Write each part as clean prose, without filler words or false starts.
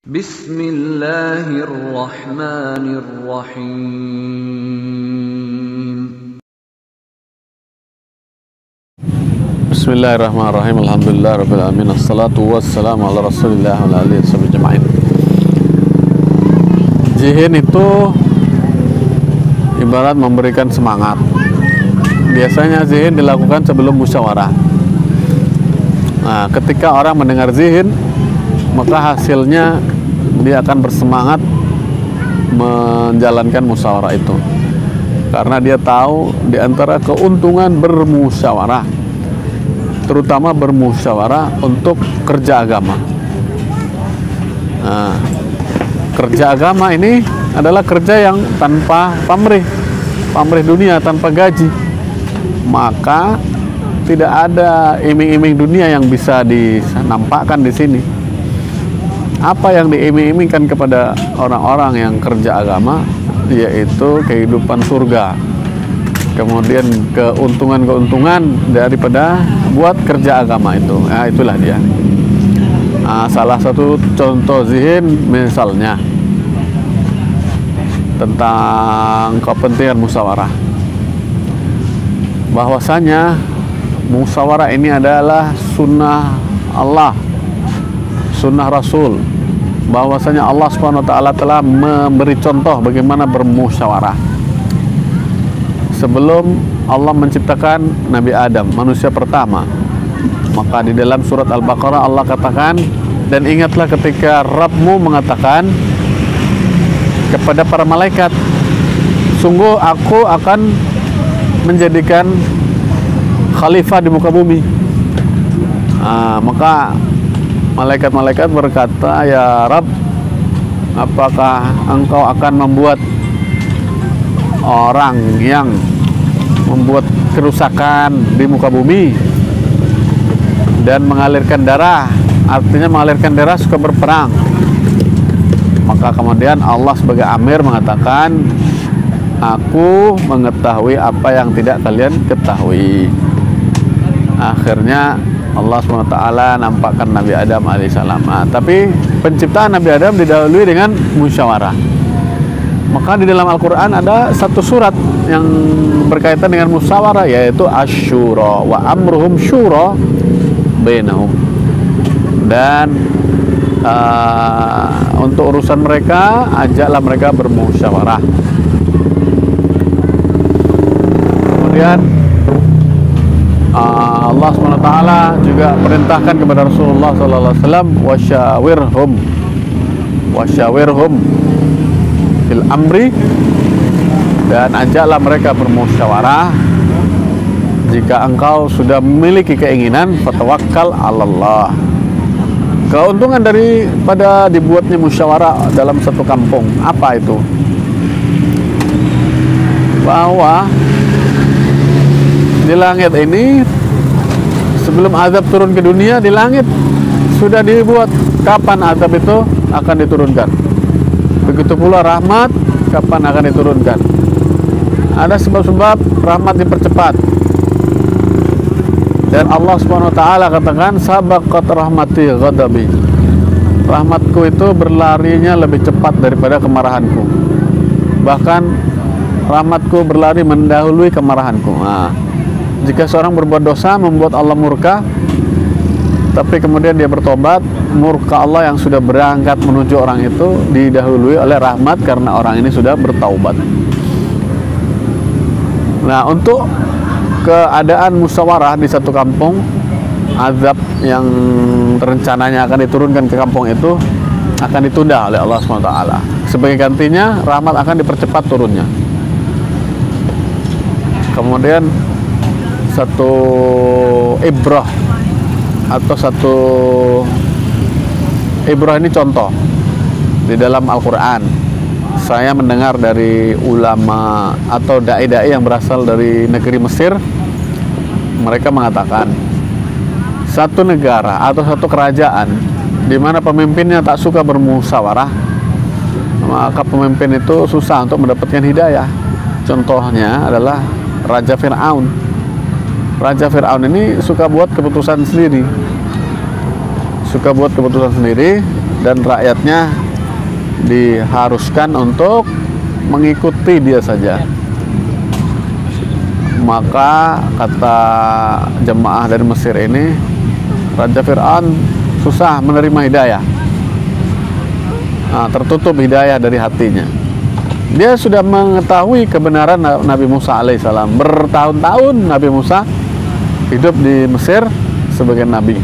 Bismillahirrahmanirrahim. Bismillahirrahmanirrahim. Alhamdulillah rabbil alamin. Assalatu wassalamu ala Rasulillah wa ala alihi washabihi ajma'in. Zihin itu ibarat memberikan semangat. Biasanya zihin dilakukan sebelum musyawarah. Nah, ketika orang mendengar zihin, maka hasilnya dia akan bersemangat menjalankan musyawarah itu. Karena dia tahu di antara keuntungan bermusyawarah, terutama bermusyawarah untuk kerja agama. Nah, kerja agama ini adalah kerja yang tanpa pamrih dunia, tanpa gaji. Maka tidak ada iming-iming dunia yang bisa dinampakkan di sini. Apa yang diiming-imingkan kepada orang-orang yang kerja agama, yaitu kehidupan surga, kemudian keuntungan-keuntungan daripada buat kerja agama itu. Nah, itulah dia. Nah, salah satu contoh zihin misalnya tentang kepentingan musyawarah, bahwasanya musyawarah ini adalah sunnah Allah, sunnah Rasul, bahwasanya Allah SWT telah memberi contoh bagaimana bermusyawarah. Sebelum Allah menciptakan Nabi Adam, manusia pertama, maka di dalam surat Al-Baqarah Allah katakan, dan ingatlah ketika Rabbmu mengatakan kepada para malaikat, sungguh aku akan menjadikan khalifah di muka bumi. Maka malaikat-malaikat berkata, ya Rabb, apakah engkau akan membuat orang yang membuat kerusakan di muka bumi dan mengalirkan darah? Artinya mengalirkan darah suka berperang. Maka kemudian Allah sebagai amir mengatakan, aku mengetahui apa yang tidak kalian ketahui. Akhirnya Allah SWT nampakkan Nabi Adam alaihissalam. Tapi penciptaan Nabi Adam didahului dengan musyawarah. Maka di dalam Al-Quran ada satu surat yang berkaitan dengan musyawarah, yaitu Asy-Syura wa amruhum syura bainahum. Dan untuk urusan mereka, ajaklah mereka bermusyawarah. Kemudian Allah SWT juga perintahkan kepada Rasulullah SAW, wasyawirhum fil amri, dan ajaklah mereka bermusyawarah. Jika engkau sudah memiliki keinginan, fatawakkal 'alallah. Keuntungan daripada dibuatnya musyawarah dalam satu kampung, apa itu? Bahwa di langit ini, sebelum azab turun ke dunia, di langit sudah dibuat kapan azab itu akan diturunkan. Begitu pula rahmat, kapan akan diturunkan. Ada sebab-sebab rahmat dipercepat. Dan Allah SWT katakan, sabaqat rahmati ghadabi. Rahmatku itu berlarinya lebih cepat daripada kemarahanku. Bahkan rahmatku berlari mendahului kemarahanku. Nah, jika seorang berbuat dosa membuat Allah murka, tapi kemudian dia bertobat, murka Allah yang sudah berangkat menuju orang itu didahului oleh rahmat karena orang ini sudah bertaubat. Nah, untuk keadaan musyawarah di satu kampung, azab yang rencananya akan diturunkan ke kampung itu akan ditunda oleh Allah SWT. Sebagai gantinya, rahmat akan dipercepat turunnya. Kemudian satu ibrah atau satu ibrah ini contoh di dalam Al-Quran. Saya mendengar dari ulama atau dai-dai yang berasal dari negeri Mesir. Mereka mengatakan, satu negara atau satu kerajaan di mana pemimpinnya tak suka bermusyawarah, maka pemimpin itu susah untuk mendapatkan hidayah. Contohnya adalah Raja Fir'aun. Raja Fir'aun ini suka buat keputusan sendiri, dan rakyatnya diharuskan untuk mengikuti dia saja. Maka kata jemaah dari Mesir ini, Raja Fir'aun susah menerima hidayah, tertutup hidayah dari hatinya. Dia sudah mengetahui kebenaran Nabi Musa alaihissalam. Bertahun-tahun Nabi Musa hidup di Mesir sebagai nabi,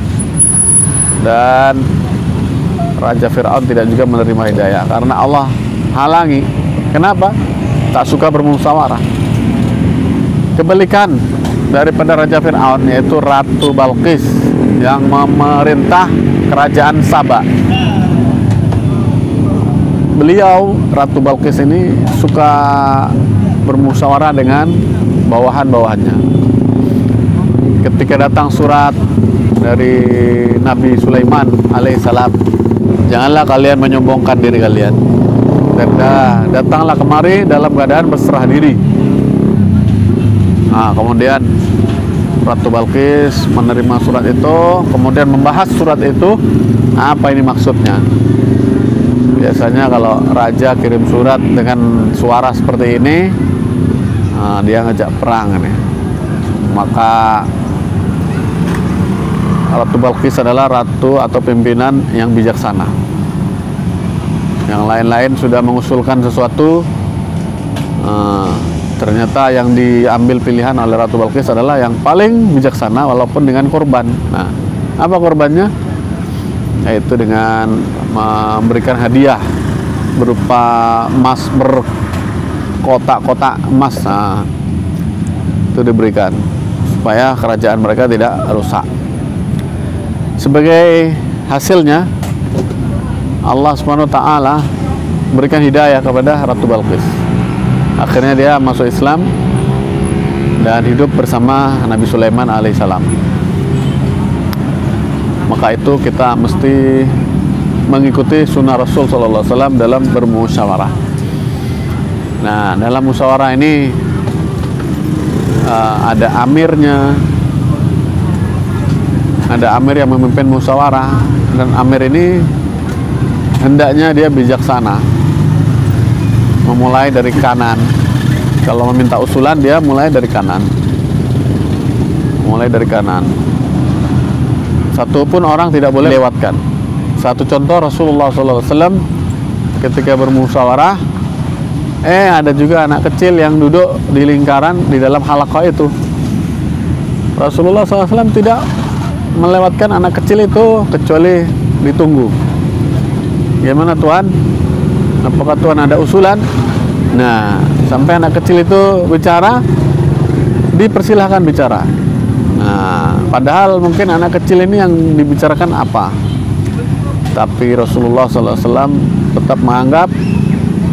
dan Raja Fir'aun tidak juga menerima hidayah karena Allah halangi. Kenapa? Tak suka bermusyawarah. Kebalikan daripada Raja Fir'aun, yaitu Ratu Balqis yang memerintah kerajaan Saba. Beliau, Ratu Balqis ini, suka bermusyawarah dengan bawahan-bawahannya. Ketika datang surat dari Nabi Sulaiman alaihissalam, janganlah kalian menyombongkan diri kalian, dan datanglah kemari dalam keadaan berserah diri. Kemudian Ratu Balqis menerima surat itu, kemudian membahas surat itu, apa ini maksudnya. Biasanya kalau raja kirim surat dengan suara seperti ini, dia ngajak perang ini. Maka Ratu Balqis adalah ratu atau pimpinan yang bijaksana. Yang lain-lain sudah mengusulkan sesuatu, ternyata yang diambil pilihan oleh Ratu Balqis adalah yang paling bijaksana, walaupun dengan korban. Nah, apa korbannya? Yaitu dengan memberikan hadiah berupa emas berkotak-kotak emas. Itu diberikan supaya kerajaan mereka tidak rusak. Sebagai hasilnya, Allah SWT berikan hidayah kepada Ratu Balqis. Akhirnya dia masuk Islam dan hidup bersama Nabi Sulaiman alaihissalam. Maka itu kita mesti mengikuti sunnah Rasul SAW dalam bermusyawarah. Nah, dalam musyawarah ini ada amirnya, ada amir yang memimpin musyawarah, dan amir ini hendaknya dia bijaksana, memulai dari kanan. Kalau meminta usulan, dia mulai dari kanan, satu pun orang tidak boleh lewatkan. Satu contoh, Rasulullah SAW ketika bermusyawarah, ada juga anak kecil yang duduk di lingkaran di dalam halaqah itu. Rasulullah SAW tidak melewatkan anak kecil itu kecuali ditunggu. Gimana Tuhan? Apakah Tuhan ada usulan? Nah, sampai anak kecil itu bicara, dipersilahkan bicara. Nah, padahal mungkin anak kecil ini yang dibicarakan apa, tapi Rasulullah SAW tetap menganggap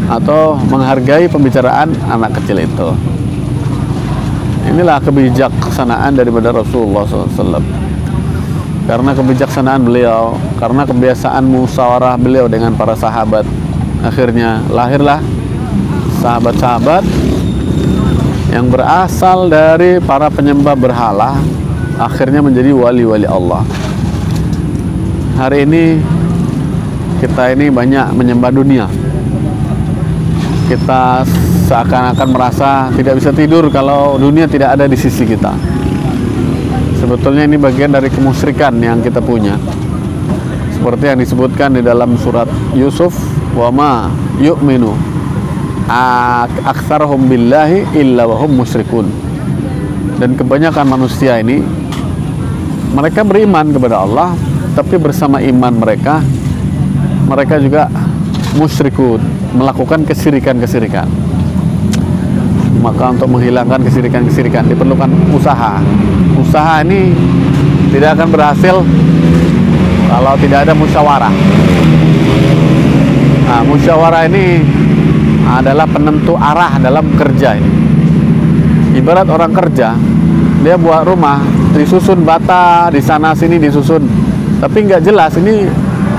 atau menghargai pembicaraan anak kecil itu. Inilah kebijaksanaan daripada Rasulullah SAW. Karena kebijaksanaan beliau, karena kebiasaan musyawarah beliau dengan para sahabat, akhirnya lahirlah sahabat-sahabat yang berasal dari para penyembah berhala, akhirnya menjadi wali-wali Allah. Hari ini kita ini banyak menyembah dunia. Kita seakan-akan merasa tidak bisa tidur kalau dunia tidak ada di sisi kita. Sebetulnya ini bagian dari kemusyrikan yang kita punya. Seperti yang disebutkan di dalam surat Yusuf, wa ma yu'minu aktsarhum billahi illa wa hum musyrikun. Dan kebanyakan manusia ini, mereka beriman kepada Allah, tapi bersama iman mereka juga musyrikun, melakukan kesirikan-kesirikan. Maka untuk menghilangkan kesirikan-kesirikan diperlukan usaha. Usaha ini tidak akan berhasil kalau tidak ada musyawarah. Nah, musyawarah ini adalah penentu arah dalam kerja ini. Ibarat orang kerja, dia buat rumah, disusun bata, di sana sini disusun, tapi nggak jelas ini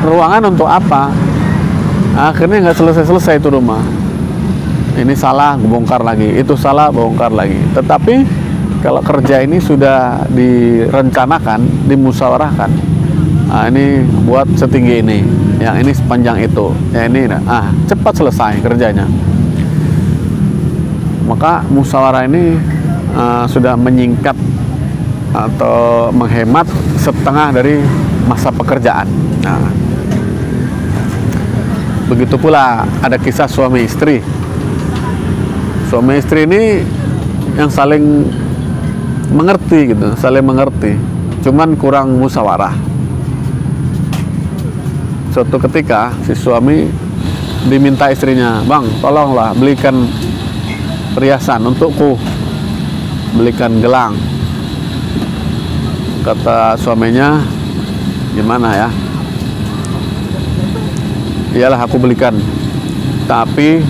ruangan untuk apa. Akhirnya nggak selesai-selesai itu rumah. Ini salah, bongkar lagi. Itu salah, bongkar lagi. Tetapi kalau kerja ini sudah direncanakan, dimusyawarahkan, ini buat setinggi ini, yang ini sepanjang itu, ya ini, cepat selesai kerjanya. Maka musyawarah ini sudah menyingkat atau menghemat setengah dari masa pekerjaan. Nah, begitu pula ada kisah suami istri. Suami istri ini yang saling mengerti gitu, saling mengerti, cuman kurang musyawarah. Suatu ketika si suami diminta istrinya, "Bang, tolonglah belikan perhiasan untukku, belikan gelang." Kata suaminya, "Gimana ya? Iyalah, aku belikan, tapi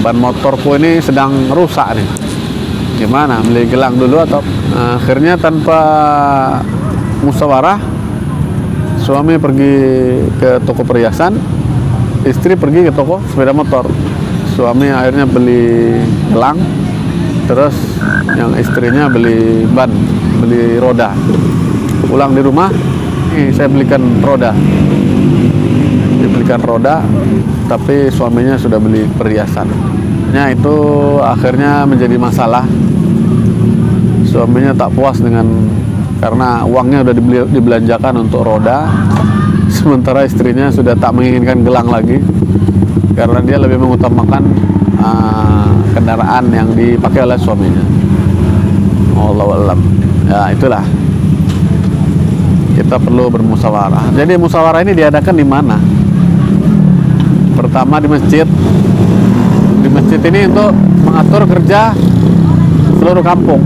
ban motorku ini sedang rusak nih. Gimana, beli gelang dulu atau?" Akhirnya tanpa musyawarah, suami pergi ke toko perhiasan, istri pergi ke toko sepeda motor. Suami akhirnya beli gelang, terus yang istrinya beli ban, beli roda. Pulang di rumah, saya belikan roda. Dibelikan roda, tapi suaminya sudah beli perhiasan. Nah, itu akhirnya menjadi masalah. Suaminya tak puas karena uangnya sudah dibelanjakan untuk roda, sementara istrinya sudah tak menginginkan gelang lagi karena dia lebih mengutamakan kendaraan yang dipakai oleh suaminya. Wallahu a'lam. Ya, itulah, kita perlu bermusyawarah. Jadi musyawarah ini diadakan di mana? Pertama di masjid. Di masjid ini untuk mengatur kerja seluruh kampung.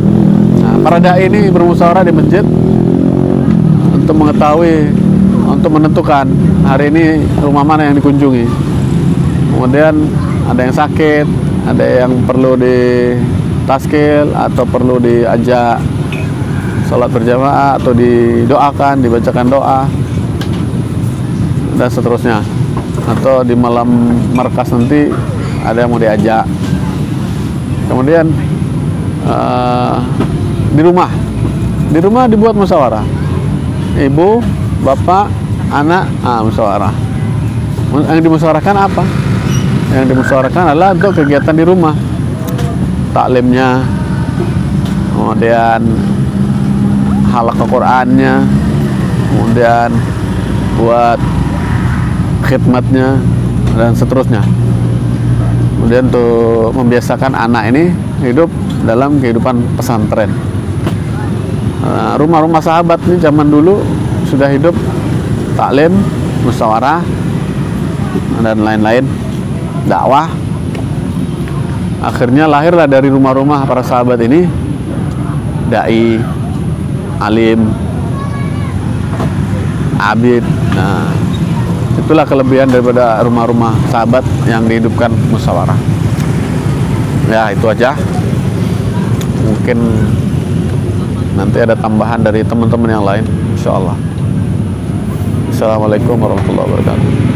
Nah, para dai ini bermusyawarah di masjid untuk mengetahui, untuk menentukan hari ini rumah mana yang dikunjungi. Kemudian ada yang sakit, ada yang perlu ditaskil atau perlu diajak sholat berjamaah atau didoakan, dibacakan doa dan seterusnya. Atau di malam markas nanti ada yang mau diajak. Kemudian di rumah dibuat musyawarah, ibu, bapak, anak, musyawarah. Yang dimusyawarahkan apa? Yang dimusyawarahkan adalah untuk kegiatan di rumah, taklimnya, kemudian halaqah Qur'annya, kemudian buat khidmatnya dan seterusnya. Kemudian untuk membiasakan anak ini hidup dalam kehidupan pesantren. Rumah-rumah sahabat ini zaman dulu sudah hidup taklim, musyawarah dan lain-lain, dakwah. Akhirnya lahirlah dari rumah-rumah para sahabat ini dai, alim, abid. Nah, itulah kelebihan daripada rumah-rumah sahabat yang dihidupkan musyawarah. Ya, itu aja. Mungkin nanti ada tambahan dari teman-teman yang lain, insyaallah. Assalamualaikum warahmatullahi wabarakatuh.